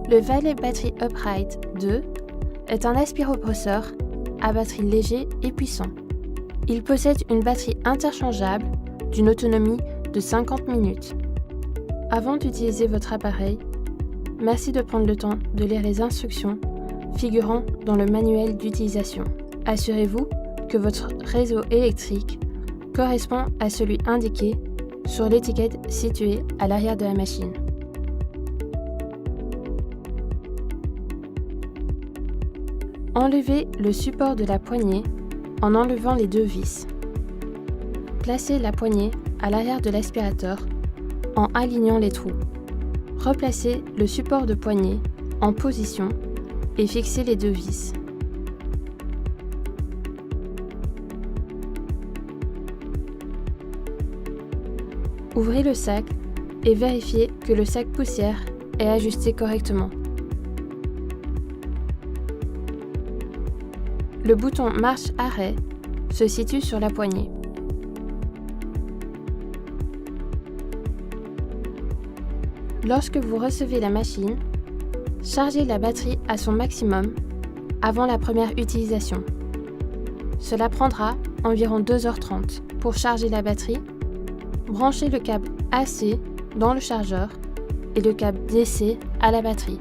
Le Valley Battery Upright 2 est un aspiropresseur à batterie léger et puissant. Il possède une batterie interchangeable d'une autonomie de 50 minutes. Avant d'utiliser votre appareil, merci de prendre le temps de lire les instructions figurant dans le manuel d'utilisation. Assurez-vous que votre réseau électrique correspond à celui indiqué sur l'étiquette située à l'arrière de la machine. Enlevez le support de la poignée en enlevant les deux vis. Placez la poignée à l'arrière de l'aspirateur en alignant les trous. Replacez le support de poignée en position et fixez les deux vis. Ouvrez le sac et vérifiez que le sac poussière est ajusté correctement. Le bouton marche-arrêt se situe sur la poignée. Lorsque vous recevez la machine, chargez la batterie à son maximum avant la première utilisation. Cela prendra environ 2h30 pour charger la batterie. Branchez le câble AC dans le chargeur et le câble DC à la batterie.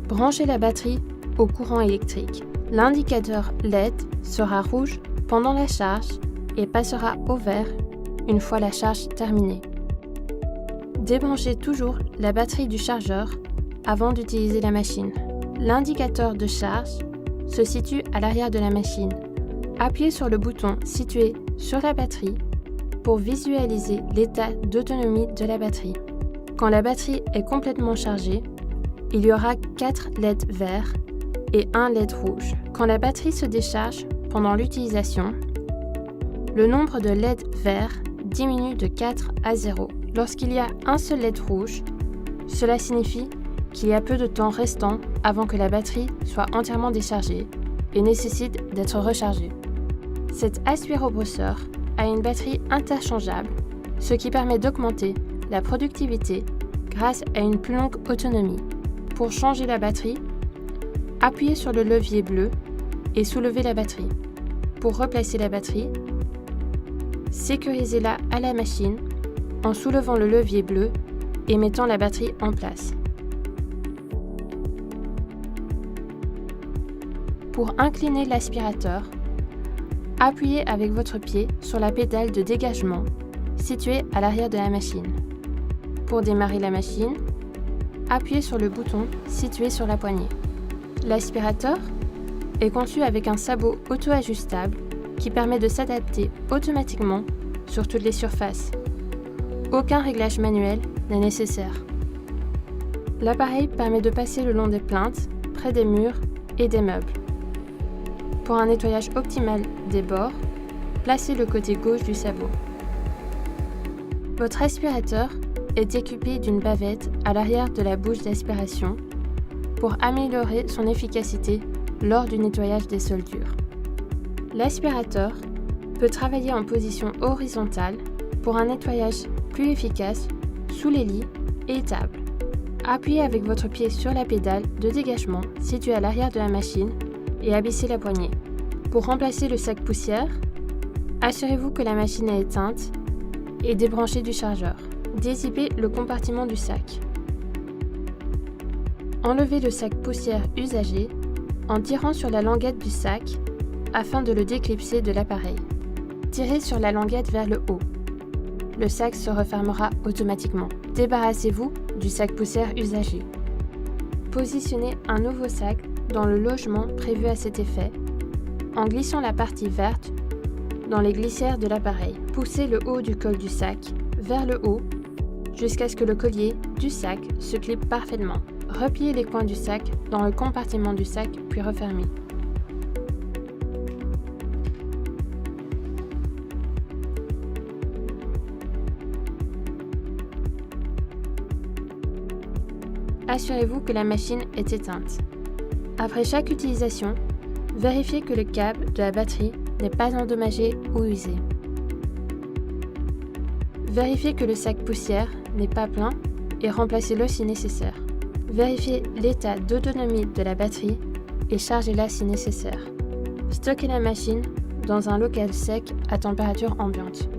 Branchez la batterie au courant électrique. L'indicateur LED sera rouge pendant la charge et passera au vert une fois la charge terminée. Débranchez toujours la batterie du chargeur avant d'utiliser la machine. L'indicateur de charge se situe à l'arrière de la machine. Appuyez sur le bouton situé sur la batterie pour visualiser l'état d'autonomie de la batterie. Quand la batterie est complètement chargée, il y aura 4 LED verts et 1 LED rouge. Quand la batterie se décharge pendant l'utilisation, le nombre de LED verts diminue de 4 à 0. Lorsqu'il y a un seul LED rouge, cela signifie qu'il y a peu de temps restant avant que la batterie soit entièrement déchargée et nécessite d'être rechargée. Cet aspiropresseur a une batterie interchangeable, ce qui permet d'augmenter la productivité grâce à une plus longue autonomie. Pour changer la batterie, appuyez sur le levier bleu et soulevez la batterie. Pour replacer la batterie, sécurisez-la à la machine en soulevant le levier bleu et mettant la batterie en place. Pour incliner l'aspirateur, appuyez avec votre pied sur la pédale de dégagement située à l'arrière de la machine. Pour démarrer la machine, appuyez sur le bouton situé sur la poignée. L'aspirateur est conçu avec un sabot auto-ajustable qui permet de s'adapter automatiquement sur toutes les surfaces. Aucun réglage manuel n'est nécessaire. L'appareil permet de passer le long des plinthes, près des murs et des meubles. Pour un nettoyage optimal des bords, placez le côté gauche du sabot. Votre aspirateur est équipé d'une bavette à l'arrière de la bouche d'aspiration pour améliorer son efficacité lors du nettoyage des soldures. L'aspirateur peut travailler en position horizontale pour un nettoyage plus efficace sous les lits et tables. Appuyez avec votre pied sur la pédale de dégagement située à l'arrière de la machine et abaissez la poignée. Pour remplacer le sac poussière, assurez-vous que la machine est éteinte et débranchez du chargeur. Dézippez le compartiment du sac. Enlevez le sac poussière usagé en tirant sur la languette du sac afin de le déclipser de l'appareil. Tirez sur la languette vers le haut. Le sac se refermera automatiquement. Débarrassez-vous du sac poussière usagé. Positionnez un nouveau sac dans le logement prévu à cet effet en glissant la partie verte dans les glissières de l'appareil. Poussez le haut du col du sac vers le haut jusqu'à ce que le collier du sac se clipe parfaitement. Repliez les coins du sac dans le compartiment du sac puis refermez. Assurez-vous que la machine est éteinte. Après chaque utilisation, vérifiez que le câble de la batterie n'est pas endommagé ou usé. Vérifiez que le sac poussière n'est pas plein et remplacez-le si nécessaire. Vérifiez l'état d'autonomie de la batterie et chargez-la si nécessaire. Stockez la machine dans un local sec à température ambiante.